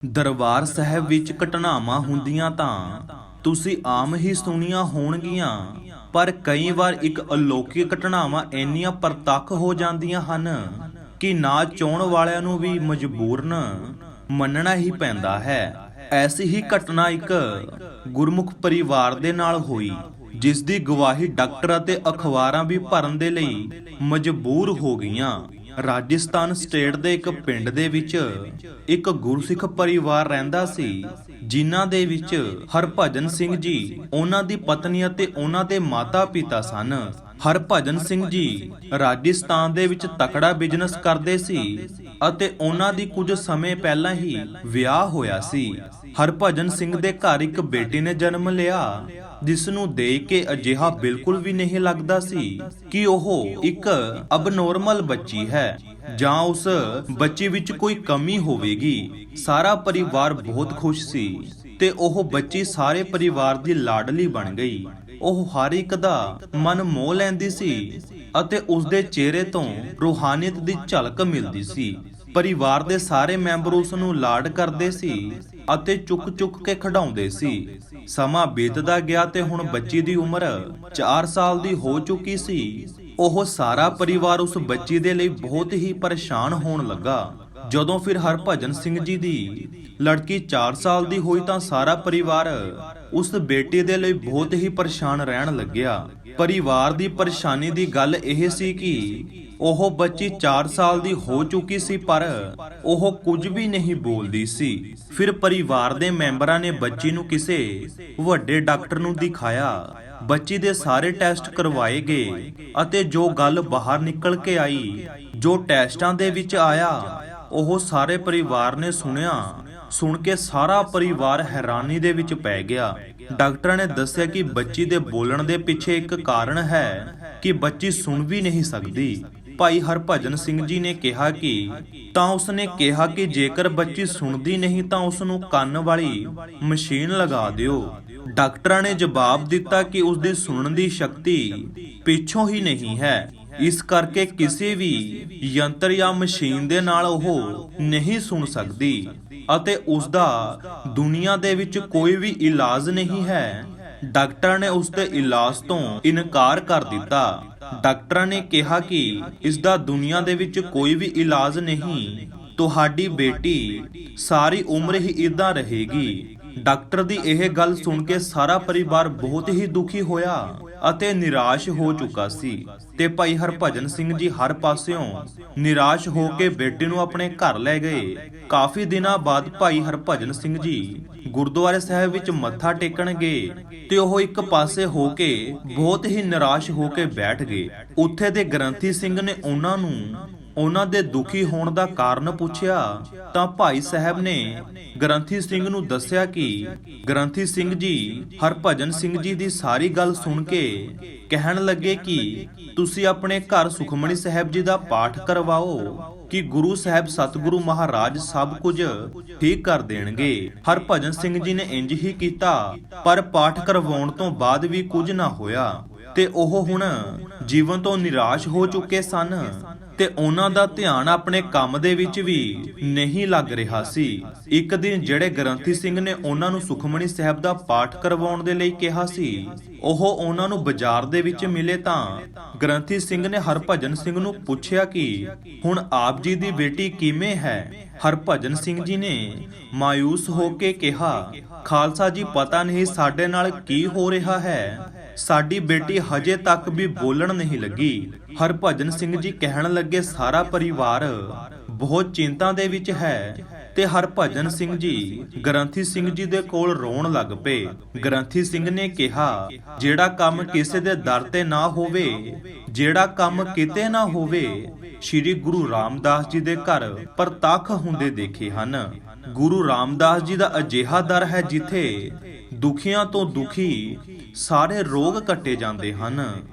ਦਰਬਾਰ ਸਾਹਿਬ ਵਿੱਚ ਘਟਨਾਵਾਂ ਹੁੰਦੀਆਂ ਤਾਂ ਤੁਸੀਂ ਆਮ ਹੀ ਸੁਣੀਆਂ ਹੋਣਗੀਆਂ, ਪਰ ਕਈ ਵਾਰ ਇੱਕ ਅਲੌਕਿਕ ਘਟਨਾਵਾਂ ਇੰਨੀਆਂ ਪ੍ਰਤੱਖ ਹੋ ਜਾਂਦੀਆਂ ਹਨ ਕਿ ਨਾ ਚਾਹੁਣ ਵਾਲਿਆਂ ਨੂੰ ਵੀ ਮਜਬੂਰਨ ਮੰਨਣਾ ਹੀ ਪੈਂਦਾ ਹੈ। ਐਸੀ ਹੀ ਘਟਨਾ ਇੱਕ ਗੁਰਮੁਖ ਪਰਿਵਾਰ ਦੇ ਨਾਲ ਹੋਈ, ਜਿਸ ਦੀ ਗਵਾਹੀ ਡਾਕਟਰ ਅਤੇ ਅਖਬਾਰਾਂ ਵੀ ਭਰਨ ਦੇ ਲਈ ਮਜਬੂਰ ਹੋ ਗਈਆਂ। ਰਾਜਸਥਾਨ ਸਟੇਟ ਦੇ ਇੱਕ ਪਿੰਡ ਦੇ ਵਿੱਚ ਇੱਕ ਗੁਰਸਿੱਖ ਪਰਿਵਾਰ ਰਹਿੰਦਾ ਸੀ, ਜਿਨ੍ਹਾਂ ਦੇ ਵਿੱਚ ਹਰਭਜਨ ਸਿੰਘ ਜੀ, ਉਹਨਾਂ ਦੀ ਪਤਨੀ ਅਤੇ ਉਹਨਾਂ ਦੇ ਮਾਤਾ-ਪਿਤਾ ਸਨ। ਹਰਭਜਨ ਸਿੰਘ ਜੀ ਰਾਜਸਥਾਨ ਦੇ ਵਿੱਚ ਤਕੜਾ ਬਿਜ਼ਨਸ ਕਰਦੇ ਸੀ ਅਤੇ ਉਹਨਾਂ ਦੀ ਕੁਝ ਸਮੇਂ ਪਹਿਲਾਂ ਹੀ ਵਿਆਹ ਹੋਇਆ ਸੀ। ਹਰਭਜਨ ਸਿੰਘ ਦੇ ਘਰ ਇੱਕ ਬੇਟੀ ਨੇ ਜਨਮ ਲਿਆ, ਜਿਸ ਨੂੰ ਦੇਖ ਕੇ ਅਜਿਹਾ ਬਿਲਕੁਲ ਵੀ ਨਹੀਂ ਲੱਗਦਾ ਸੀ ਕਿ ਉਹ ਇੱਕ ਅਬਨੋਰਮਲ ਬੱਚੀ ਹੈ ਜਾਂ ਉਸ ਬੱਚੀ ਵਿੱਚ ਕੋਈ ਕਮੀ ਹੋਵੇਗੀ। ਸਾਰਾ ਪਰਿਵਾਰ ਬਹੁਤ ਖੁਸ਼ ਸੀ ਤੇ ਉਹ ਬੱਚੀ ਸਾਰੇ ਪਰਿਵਾਰ ਦੀ ਲਾਡਲੀ ਬਣ ਗਈ। ਉਹ ਹਰ ਇੱਕ ਦਾ ਮਨ ਮੋਹ ਲੈਂਦੀ ਸੀ ਅਤੇ ਉਸ ਦੇ ਚਿਹਰੇ ਤੋਂ ਰੂਹਾਨੀਅਤ ਦੀ ਝਲਕ ਮਿਲਦੀ ਸੀ। ਪਰਿਵਾਰ ਦੇ ਸਾਰੇ ਮੈਂਬਰ ਉਸ ਨੂੰ ਲਾਡ ਕਰਦੇ ਸੀ ਅਤੇ ਚੁੱਕ-ਚੁੱਕ ਕੇ ਖਿਡਾਉਂਦੇ ਸੀ। ਸਮਾਂ ਬੀਤਦਾ ਗਿਆ ਤੇ ਹੁਣ ਬੱਚੀ ਦੀ ਉਮਰ 4 ਸਾਲ ਦੀ ਹੋ ਚੁੱਕੀ ਸੀ। ਉਹ ਸਾਰਾ ਪਰਿਵਾਰ ਉਸ ਬੱਚੀ ਦੇ ਲਈ ਬਹੁਤ ਹੀ ਪਰੇਸ਼ਾਨ ਹੋਣ ਲੱਗਾ। ਜਦੋਂ ਫਿਰ ਹਰਭਜਨ ਸਿੰਘ ਜੀ ਦੀ ਲੜਕੀ 4 ਸਾਲ ਦੀ ਹੋਈ ਤਾਂ ਸਾਰਾ ਪਰਿਵਾਰ ਉਸ ਬੇਟੀ ਦੇ ਲਈ ਬਹੁਤ ਹੀ ਪਰੇਸ਼ਾਨ ਰਹਿਣ ਲੱਗਿਆ। ਪਰਿਵਾਰ ਦੀ ਪਰੇਸ਼ਾਨੀ ਦੀ ਗੱਲ ਇਹ ਸੀ ਕਿ ਉਹ ਬੱਚੀ 4 ਸਾਲ ਦੀ ਹੋ ਚੁੱਕੀ ਸੀ, ਪਰ ਉਹ ਕੁਝ ਵੀ ਨਹੀਂ ਬੋਲਦੀ ਸੀ। ਫਿਰ ਪਰਿਵਾਰ ਦੇ ਮੈਂਬਰਾਂ ਨੇ ਬੱਚੀ ਨੂੰ ਕਿਸੇ ਵੱਡੇ ਡਾਕਟਰ ਨੂੰ ਦਿਖਾਇਆ। ਬੱਚੀ ਦੇ ਸਾਰੇ ਟੈਸਟ ਕਰਵਾਏ ਗਏ ਅਤੇ ਜੋ ਗੱਲ ਬਾਹਰ ਨਿਕਲ ਕੇ ਆਈ, ਜੋ ਟੈਸਟਾਂ ਦੇ ਵਿੱਚ ਆਇਆ, ਉਹ ਸਾਰੇ ਪਰਿਵਾਰ ਨੇ ਸੁਣ ਕੇ ਸਾਰਾ ਪਰਿਵਾਰ ਹੈਰਾਨੀ ਦੇ ਵਿੱਚ ਪੈ ਗਿਆ। ਡਾਕਟਰਾਂ ਨੇ ਦੱਸਿਆ ਕਿ ਬੱਚੀ ਦੇ ਬੋਲਣ ਦੇ ਪਿੱਛੇ ਇੱਕ ਕਾਰਨ ਹੈ ਕਿ ਬੱਚੀ ਸੁਣ ਵੀ ਨਹੀਂ ਸਕਦੀ। ਭਾਈ ਹਰਭਜਨ ਸਿੰਘ ਜੀ ਨੇ ਕਿਹਾ ਕਿ ਜੇਕਰ ਬੱਚੀ ਸੁਣਦੀ ਨਹੀਂ ਤਾਂ ਉਸ ਨੂੰ ਕੰਨ ਵਾਲੀ ਮਸ਼ੀਨ ਲਗਾ ਦਿਓ। ਡਾਕਟਰਾਂ ਨੇ ਜਵਾਬ ਦਿੱਤਾ ਕਿ ਉਸ ਦੀ ਸੁਣਨ ਦੀ ਸ਼ਕਤੀ ਪਿੱਛੋਂ ਹੀ ਨਹੀਂ ਹੈ, ਇਸ ਕਰਕੇ ਕਿਸੇ ਵੀ ਯੰਤਰ ਜਾਂ ਮਸ਼ੀਨ ਦੇ ਨਾਲ ਉਹ ਨਹੀਂ ਸੁਣ ਸਕਦੀ ਅਤੇ ਉਸ ਦਾ ਦੁਨੀਆ ਦੇ ਵਿੱਚ ਕੋਈ ਵੀ ਇਲਾਜ ਨਹੀਂ ਹੈ। ਡਾਕਟਰ ਨੇ ਉਸ ਦੇ ਇਲਾਜ ਤੋਂ ਇਨਕਾਰ ਕਰ ਦਿੱਤਾ। ਡਾਕਟਰਾਂ ਨੇ ਕਿਹਾ ਕਿ ਇਸ ਦਾ ਦੁਨੀਆ ਦੇ ਵਿੱਚ ਕੋਈ ਵੀ ਇਲਾਜ ਨਹੀਂ, ਤੁਹਾਡੀ ਬੇਟੀ ਸਾਰੀ ਉਮਰ ਹੀ ਇਦਾਂ ਰਹੇਗੀ। ਡਾਕਟਰ ਦੀ ਇਹ ਗੱਲ ਸੁਣ ਕੇ ਸਾਰਾ ਪਰਿਵਾਰ ਬਹੁਤ ਹੀ ਦੁਖੀ ਹੋਇਆ ਅਤੇ ਨਿਰਾਸ਼ ਹੋ ਚੁੱਕਾ ਸੀ ਤੇ ਭਾਈ ਹਰਭਜਨ ਸਿੰਘ ਜੀ ਹਰ ਪਾਸਿਓਂ ਨਿਰਾਸ਼ ਹੋ ਕੇ ਬੇਟੀ ਨੂੰ ਆਪਣੇ ਘਰ ਲੈ ਗਏ। ਕਾਫੀ ਦਿਨਾਂ ਬਾਅਦ ਭਾਈ ਹਰਭਜਨ ਸਿੰਘ ਜੀ ਗੁਰਦੁਆਰੇ ਸਾਹਿਬ ਵਿੱਚ ਮੱਥਾ ਟੇਕਣ ਗਏ ਤੇ ਉਹ ਇੱਕ ਪਾਸੇ ਹੋ ਕੇ ਬਹੁਤ ਹੀ ਨਿਰਾਸ਼ ਹੋ ਕੇ ਬੈਠ ਗਏ। ਉੱਥੇ ਦੇ ਗ੍ਰੰਥੀ ਸਿੰਘ ਨੇ ਉਹਨਾਂ ਦੇ ਦੁਖੀ ਹੋਣ ਦਾ ਕਾਰਨ ਪੁੱਛਿਆ ਤਾਂ ਭਾਈ ਸਾਹਿਬ ਨੇ ਗ੍ਰੰਥੀ ਸਿੰਘ ਨੂੰ ਦੱਸਿਆ ਕਿ ਗ੍ਰੰਥੀ ਸਿੰਘ ਜੀ ਹਰਭਜਨ ਸਿੰਘ ਜੀ ਦੀ ਸਾਰੀ ਗੱਲ ਸੁਣ ਕੇ ਕਹਿਣ ਲੱਗੇ ਕਿ ਤੁਸੀਂ ਆਪਣੇ ਘਰ ਸੁਖਮਨੀ ਸਾਹਿਬ ਜੀ ਦਾ ਪਾਠ ਕਰਵਾਓ ਕਿ ਗੁਰੂ ਸਾਹਿਬ ਸਤਿਗੁਰੂ ਮਹਾਰਾਜ ਸਭ ਕੁਝ ਠੀਕ ਕਰ ਦੇਣਗੇ। ਹਰਭਜਨ ਸਿੰਘ ਜੀ ਨੇ ਇੰਜ ਹੀ ਕੀਤਾ, ਪਰ ਪਾਠ ਕਰਵਾਉਣ ਤੋਂ ਬਾਅਦ ਵੀ ਕੁਝ ਨਾ ਹੋਇਆ ਤੇ ਉਹ ਹੁਣ ਜੀਵਨ ਤੋਂ ਨਿਰਾਸ਼ ਹੋ ਚੁੱਕੇ ਸਨ ਤੇ ਉਹਨਾਂ ਦਾ ਧਿਆਨ ਆਪਣੇ ਕੰਮ ਦੇ ਵਿੱਚ ਵੀ ਨਹੀਂ ਲੱਗ ਰਿਹਾ ਸੀ। ਇੱਕ ਦਿਨ ਜਿਹੜੇ ਗ੍ਰੰਥੀ ਸਿੰਘ ਨੇ ਉਹਨਾਂ ਨੂੰ ਸੁਖਮਨੀ ਸਾਹਿਬ ਦਾ ਪਾਠ ਕਰਵਾਉਣ ਦੇ ਲਈ ਕਿਹਾ ਸੀ, ਉਹ ਉਹਨਾਂ ਨੂੰ ਬਾਜ਼ਾਰ ਦੇ ਵਿੱਚ ਮਿਲੇ ਤਾਂ ਗ੍ਰੰਥੀ ਸਿੰਘ ਨੇ ਹਰਭਜਨ ਸਿੰਘ ਨੂੰ ਪੁੱਛਿਆ ਕਿ ਹੁਣ ਆਪ ਜੀ ਦੀ ਬੇਟੀ ਕਿਵੇਂ ਹੈ। ਹਰਭਜਨ ਸਿੰਘ ਜੀ ਨੇ ਮਾਯੂਸ ਹੋ ਕੇ ਕਿਹਾ, ਖਾਲਸਾ ਜੀ, ਪਤਾ ਨਹੀਂ ਸਾਡੇ ਨਾਲ ਕੀ ਹੋ ਰਿਹਾ ਹੈ, ਸਾਡੀ ਬੇਟੀ ਹਜੇ ਤੱਕ ਵੀ ਬੋਲਣ ਨਹੀਂ ਲੱਗੀ। ਹਰਭਜਨ ਸਿੰਘ ਜੀ ਕਹਿਣ ਲੱਗੇ, ਸਾਰਾ ਪਰਿਵਾਰ ਬਹੁਤ ਚਿੰਤਾ ਦੇ ਵਿੱਚ ਹੈ ਤੇ ਹਰਭਜਨ ਸਿੰਘ ਜੀ ਗ੍ਰੰਥੀ ਸਿੰਘ ਜੀ ਦੇ ਕੋਲ ਰੋਣ ਲੱਗ ਪਏ। ਗ੍ਰੰਥੀ ਸਿੰਘ ਨੇ ਕਿਹਾ, ਜਿਹੜਾ ਕੰਮ ਕਿਸੇ ਦੇ ਦਰ ਤੇ ਨਾ ਹੋਵੇ, ਜਿਹੜਾ ਕੰਮ ਕਿਤੇ ਨਾ ਹੋਵੇ, ਸ਼੍ਰੀ ਗੁਰੂ ਰਾਮਦਾਸ ਜੀ ਦੇ ਘਰ ਪ੍ਰਤੱਖ ਹੁੰਦੇ ਦੇਖੇ ਹਨ। ਗੁਰੂ ਰਾਮਦਾਸ ਜੀ ਦਾ ਅਜਿਹਾ ਦਰ ਹੈ ਜਿੱਥੇ ਦੁਖੀਆਂ ਤੋਂ ਦੁਖੀ ਸਾਰੇ ਰੋਗ ਕੱਟੇ ਜਾਂਦੇ ਹਨ।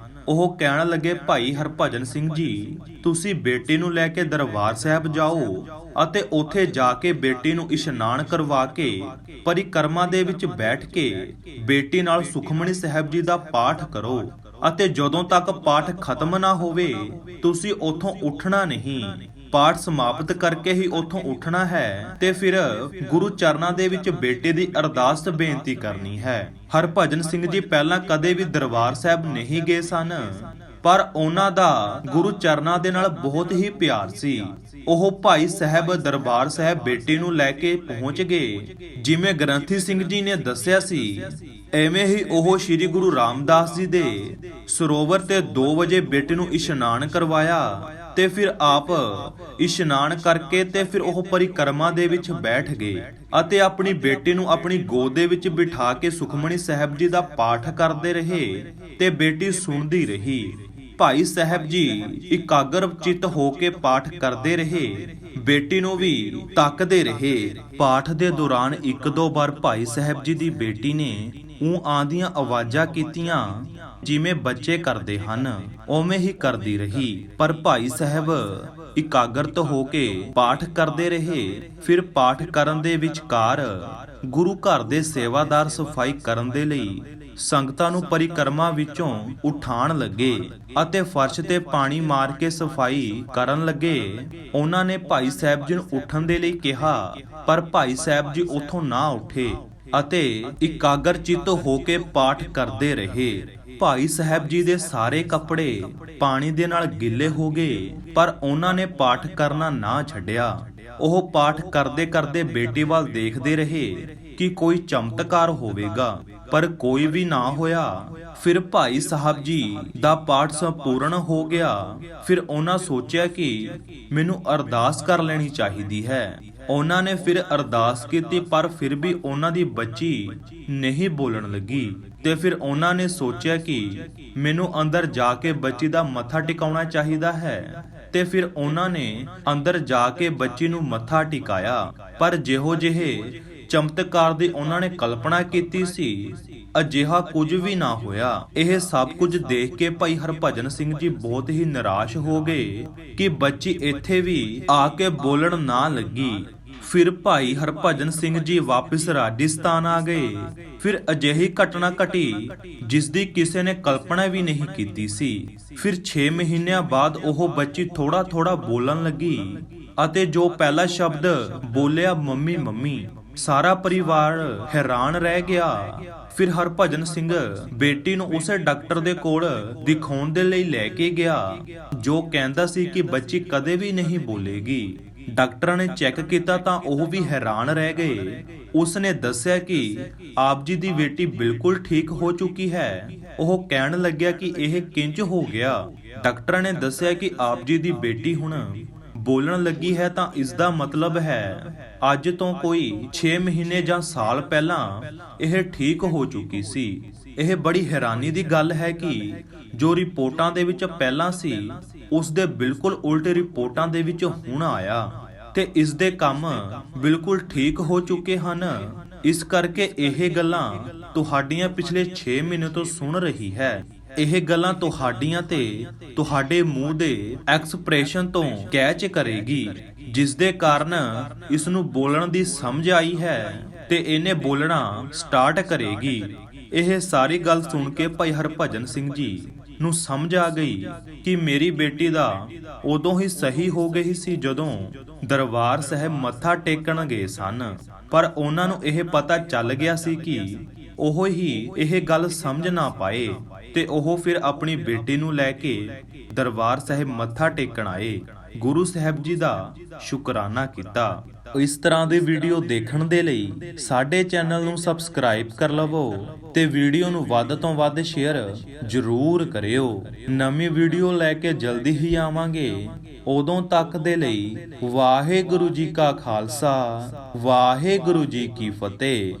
ਉਹ ਕਹਿਣ ਲੱਗੇ, ਭਾਈ ਹਰਭਜਨ ਸਿੰਘ ਜੀ, ਤੁਸੀਂ ਬੇਟੀ ਨੂੰ ਲੈ ਕੇ ਦਰਬਾਰ ਸਾਹਿਬ ਜਾਓ ਅਤੇ ਉੱਥੇ ਜਾ ਕੇ ਬੇਟੀ ਨੂੰ ਇਸ਼ਨਾਨ ਕਰਵਾ ਕੇ ਪਰਿਕਰਮਾ ਦੇ ਵਿੱਚ ਬੈਠ ਕੇ ਬੇਟੀ ਨਾਲ ਸੁਖਮਨੀ ਸਾਹਿਬ ਜੀ ਦਾ ਪਾਠ ਕਰੋ ਅਤੇ ਜਦੋਂ ਤੱਕ ਪਾਠ ਖਤਮ ਨਾ ਹੋਵੇ ਤੁਸੀਂ ਉੱਥੋਂ ਉੱਠਣਾ ਨਹੀਂ। ਪਾਠ ਸਮਾਪਤ ਕਰਕੇ ਹੀ ਉੱਥੋਂ ਉੱਠਣਾ ਹੈ ਤੇ ਫਿਰ ਗੁਰੂ ਚਰਨਾਂ ਦੇ ਵਿੱਚ ਬੇਟੇ ਦੀ ਅਰਦਾਸ ਬੇਨਤੀ ਕਰਨੀ ਹੈ। ਹਰਭਜਨ ਸਿੰਘ ਜੀ ਪਹਿਲਾਂ ਕਦੇ ਵੀ ਦਰਬਾਰ ਸਾਹਿਬ ਨਹੀਂ ਗਏ ਸਨ, ਪਰ ਉਹਨਾਂ ਦਾ ਗੁਰੂ ਚਰਨਾਂ ਦੇ ਨਾਲ ਬਹੁਤ ਹੀ ਪਿਆਰ ਸੀ। ਉਹ ਭਾਈ ਸਾਹਿਬ ਦਰਬਾਰ ਸਾਹਿਬ ਬੇਟੇ ਨੂੰ ਲੈ ਕੇ ਪਹੁੰਚ ਗਏ। ਜਿਵੇਂ ਗ੍ਰੰਥੀ ਸਿੰਘ ਜੀ ਨੇ ਦੱਸਿਆ ਸੀ, ਐਵੇਂ ਹੀ ਉਹ ਸ੍ਰੀ ਗੁਰੂ ਰਾਮਦਾਸ ਜੀ ਦੇ ਸਰੋਵਰ ਤੇ 2 ਵਜੇ ਬੇਟੇ ਨੂੰ ਇਸ਼ਨਾਨ ਕਰਵਾਇਆ ਤੇ ਫਿਰ ਆਪ ਇਸ਼ਨਾਨ ਕਰਕੇ ਤੇ ਫਿਰ ਉਹ ਪਰਿਕਰਮਾ ਦੇ ਵਿੱਚ ਬੈਠ ਗਏ ਅਤੇ ਆਪਣੀ ਬੇਟੀ ਨੂੰ ਆਪਣੀ ਗੋਦ ਦੇ ਵਿੱਚ ਬਿਠਾ ਕੇ ਸੁਖਮਨੀ ਸਾਹਿਬ ਜੀ ਦਾ ਪਾਠ ਕਰਦੇ ਰਹੇ ਤੇ ਬੇਟੀ ਸੁਣਦੀ ਰਹੀ। ਭਾਈ ਸਾਹਿਬ ਜੀ ਇਕਾਗਰ ਚਿੱਤ ਹੋ ਕੇ ਪਾਠ ਕਰਦੇ ਰਹੇ, ਬੇਟੀ ਨੂੰ ਵੀ ਤੱਕਦੇ ਰਹੇ। ਪਾਠ ਦੇ ਦੌਰਾਨ 1-2 ਵਾਰ ਭਾਈ ਸਾਹਿਬ ਜੀ ਦੀ ਬੇਟੀ ਨੇ ਆਂਦੀਆਂ ਆਵਾਜ਼ਾਂ ਕੀਤੀਆਂ, ਜਿਵੇਂ ਬੱਚੇ ਕਰਦੇ ਹਨ ਉਵੇਂ ਹੀ ਕਰਦੀ ਰਹੀ। ਪਰ ਭਾਈ ਸਾਹਿਬ ਇਕਾਗਰਤ ਹੋ ਕੇ ਪਾਠ ਕਰਦੇ ਰਹੇ। ਫਿਰ ਪਾਠ ਕਰਨ ਦੇ ਵਿਚਕਾਰ ਗੁਰੂ ਘਰ ਦੇ ਸੇਵਾਦਾਰ ਸਫਾਈ ਕਰਨ ਦੇ ਲਈ ਸੰਗਤਾਂ ਨੂੰ ਪਰਿਕਰਮਾ ਵਿੱਚੋਂ ਉਠਾਣ ਲੱਗੇ ਅਤੇ ਫਰਸ਼ ਤੇ ਪਾਣੀ ਮਾਰ ਕੇ ਸਫਾਈ ਕਰਨ ਲੱਗੇ। ਉਹਨਾਂ ਨੇ ਭਾਈ ਸਾਹਿਬ ਜੀ ਨੂੰ ਉੱਠਣ ਦੇ ਲਈ ਕਿਹਾ, ਪਰ ਭਾਈ ਸਾਹਿਬ ਜੀ ਉੱਥੋਂ ਨਾ ਉੱਠੇ ਅਤੇ ਇਕਾਗਰ ਚਿੱਤ ਹੋ ਕੇ ਪਾਠ ਕਰਦੇ ਰਹੇ। ਭਾਈ ਸਾਹਿਬ ਜੀ ਦੇ ਸਾਰੇ ਕੱਪੜੇ ਪਾਣੀ ਦੇ ਨਾਲ ਗਿੱਲੇ ਹੋ ਗਏ, ਪਰ ਉਹਨਾਂ ਨੇ ਪਾਠ ਕਰਨਾ ਨਾ ਛੱਡਿਆ। ਉਹ ਪਾਠ ਕਰਦੇ ਕਰਦੇ ਬੇਟੀ ਵੱਲ ਦੇਖਦੇ ਰਹੇ ਕਿ ਕੋਈ ਚਮਤਕਾਰ ਹੋਵੇਗਾ, ਪਰ ਕੋਈ ਵੀ ਨਾ ਹੋਇਆ। ਫਿਰ ਭਾਈ ਸਾਹਿਬ ਜੀ ਦਾ ਪਾਠ ਸੰਪੂਰਨ ਹੋ ਗਿਆ। ਫਿਰ ਉਹਨਾਂ ਸੋਚਿਆ ਕਿ ਮੈਨੂੰ ਅਰਦਾਸ ਕਰ ਲੈਣੀ ਚਾਹੀਦੀ ਹੈ। ਉਹਨਾਂ ਨੇ ਫਿਰ ਅਰਦਾਸ ਕੀਤੀ, ਪਰ ਫਿਰ ਵੀ ਉਹਨਾਂ ਦੀ ਬੱਚੀ ਨਹੀਂ ਬੋਲਣ ਲੱਗੀ ਤੇ ਫਿਰ ਉਹਨਾਂ ਨੇ ਸੋਚਿਆ ਕਿ ਮੈਨੂੰ ਅੰਦਰ ਜਾ ਕੇ ਬੱਚੀ ਦਾ ਮੱਥਾ ਟਿਕਾਉਣਾ ਚਾਹੀਦਾ ਹੈ ਤੇ ਫਿਰ ਉਹਨਾਂ ਨੇ ਅੰਦਰ ਜਾ ਕੇ ਬੱਚੀ ਨੂੰ ਮੱਥਾ ਟਿਕਾਇਆ। ਪਰ ਜਿਹੋ ਜਿਹੇ ਚਮਤਕਾਰ ਦੀ ਉਹਨਾਂ ਨੇ ਕਲਪਨਾ ਕੀਤੀ ਸੀ, ਅਜਿਹਾ ਕੁਝ ਵੀ ਨਾ ਹੋਇਆ। ਇਹ ਸਭ ਕੁਝ ਦੇਖ ਕੇ ਭਾਈ ਹਰਭਜਨ ਸਿੰਘ ਜੀ ਬਹੁਤ ਹੀ ਨਿਰਾਸ਼ ਹੋ ਗਏ ਕਿ ਬੱਚੀ ਇੱਥੇ ਵੀ ਆ ਕੇ ਬੋਲਣ ਨਾ ਲੱਗੀ। ਫਿਰ ਭਾਈ ਹਰਭਜਨ ਸਿੰਘ ਜੀ ਵਾਪਿਸ ਰਾਜਸਥਾਨ ਆ ਗਏ। ਫਿਰ ਅਜਿਹੀ ਘਟਨਾ ਘਟੀ ਜਿਸ ਦੀ ਕਿਸੇ ਨੇ ਕਲਪਨਾ ਵੀ ਨਹੀਂ ਕੀਤੀ ਸੀ। ਫਿਰ 6 ਮਹੀਨਿਆਂ ਬਾਅਦ ਉਹ ਬੱਚੀ ਥੋੜਾ ਥੋੜਾ ਬੋਲਣ ਲੱਗੀ ਅਤੇ ਜੋ ਪਹਿਲਾ ਸ਼ਬਦ ਬੋਲਿਆ, ਮੰਮੀ ਮੰਮੀ, ਸਾਰਾ ਪਰਿਵਾਰ ਹੈਰਾਨ ਰਹਿ ਗਿਆ। ਫਿਰ ਹਰਭਜਨ ਸਿੰਘ ਬੇਟੀ ਨੂੰ ਉਸੇ ਡਾਕਟਰ ਦੇ ਕੋਲ ਦਿਖਾਉਣ ਦੇ ਲਈ ਲੈ ਕੇ ਗਿਆ ਜੋ ਕਹਿੰਦਾ ਸੀ ਕਿ ਬੱਚੀ ਕਦੇ ਵੀ ਨਹੀਂ ਬੋਲੇਗੀ। ਡਾਕਟਰਾਂ ਨੇ ਚੈੱਕ ਕੀਤਾ ਤਾਂ ਉਹ ਵੀ ਹੈਰਾਨ ਰਹਿ ਗਏ। ਉਸਨੇ ਦੱਸਿਆ ਕਿ ਆਪ ਜੀ ਦੀ ਬੇਟੀ ਬਿਲਕੁਲ ਠੀਕ ਹੋ ਚੁੱਕੀ ਹੈ। ਉਹ ਕਹਿਣ ਲੱਗਿਆ ਕਿ ਇਹ ਕਿੰਜ ਹੋ ਗਿਆ। ਡਾਕਟਰਾਂ ਨੇ ਦੱਸਿਆ ਕਿ ਆਪ ਜੀ ਦੀ ਬੇਟੀ ਹੁਣ ਬੋਲਣ ਲੱਗੀ ਹੈ, ਤਾਂ ਇਸ ਦਾ ਮਤਲਬ ਹੈ ਅੱਜ ਤੋਂ ਕੋਈ 6 ਮਹੀਨੇ ਜਾਂ ਸਾਲ ਪਹਿਲਾਂ ਇਹ ਠੀਕ ਹੋ ਚੁੱਕੀ ਸੀ। ਇਹ ਬੜੀ ਹੈਰਾਨੀ ਦੀ ਗੱਲ ਹੈ ਕਿ ਜੋ ਰਿਪੋਰਟਾਂ ਦੇ ਵਿੱਚ ਪਹਿਲਾਂ ਸੀ ਉਸ ਦੇ ਬਿਲਕੁਲ ਉਲਟ ਰਿਪੋਰਟਾਂ ਦੇ ਵਿੱਚ ਹੁਣ ਆਇਆ ਤੇ ਇਸ ਦੇ ਕੰਮ ਬਿਲਕੁਲ ਠੀਕ ਹੋ ਚੁੱਕੇ ਹਨ। ਇਸ ਕਰਕੇ ਇਹ ਗੱਲਾਂ ਤੁਹਾਡੀਆਂ ਪਿਛਲੇ 6 ਮਹੀਨੇ ਤੋਂ ਸੁਣ ਰਹੀ ਹੈ। ਇਹ ਗੱਲਾਂ ਤੁਹਾਡੀਆਂ ਤੇ ਤੁਹਾਡੇ ਮੂੰਹ ਦੇ ਐਕਸਪ੍ਰੈਸ਼ਨ ਤੋਂ ਕੈਚ ਕਰੇਗੀ, ਜਿਸ ਦੇ ਕਾਰਨ ਇਸ ਨੂੰ ਬੋਲਣ ਦੀ ਸਮਝ ਆਈ ਹੈ ਤੇ ਇਹਨੇ ਬੋਲਣਾ ਸਟਾਰਟ ਕਰੇਗੀ। ਇਹ ਸਾਰੀ ਗੱਲ ਸੁਣ ਕੇ ਭਾਈ ਹਰਭਜਨ ਸਿੰਘ ਜੀ ਨੂੰ ਸਮਝ ਆ ਗਈ ਕਿ ਮੇਰੀ ਬੇਟੀ ਦਾ ਉਦੋਂ ਹੀ ਸਹੀ ਹੋ ਗਈ ਸੀ ਜਦੋਂ ਦਰਬਾਰ ਸਾਹਿਬ ਮੱਥਾ ਟੇਕਣ ਗਏ ਸਨ। ਪਰ ਉਹਨਾਂ ਨੂੰ ਇਹ ਪਤਾ ਚੱਲ ਗਿਆ ਸੀ ਕਿ ਉਹ ਹੀ ਇਹ ਗੱਲ ਸਮਝ ਨਾ ਪਾਏ ਤੇ ਉਹ ਫਿਰ ਆਪਣੀ ਬੇਟੀ ਨੂੰ ਲੈ ਕੇ ਦਰਬਾਰ ਸਾਹਿਬ ਮੱਥਾ ਟੇਕਣ ਆਏ, ਗੁਰੂ ਸਾਹਿਬ ਜੀ ਦਾ ਸ਼ੁਕਰਾਨਾ ਕੀਤਾ। ਇਸ ਤਰ੍ਹਾਂ ਦੇ ਵੀਡੀਓ ਦੇਖਣ ਦੇ ਲਈ ਸਾਡੇ ਚੈਨਲ ਨੂੰ ਸਬਸਕ੍ਰਾਈਬ ਕਰ ਲਵੋ ਤੇ ਵੀਡੀਓ ਨੂੰ ਵੱਧ ਤੋਂ ਵੱਧ ਸ਼ੇਅਰ ਜ਼ਰੂਰ ਕਰਿਓ। ਨਵੀਂ ਵੀਡੀਓ ਲੈ ਕੇ ਜਲਦੀ ਹੀ ਆਵਾਂਗੇ। ਉਦੋਂ ਤੱਕ ਦੇ ਲਈ ਵਾਹਿਗੁਰੂ ਜੀ ਕਾ ਖਾਲਸਾ, ਵਾਹਿਗੁਰੂ ਜੀ ਕੀ ਫਤਿਹ।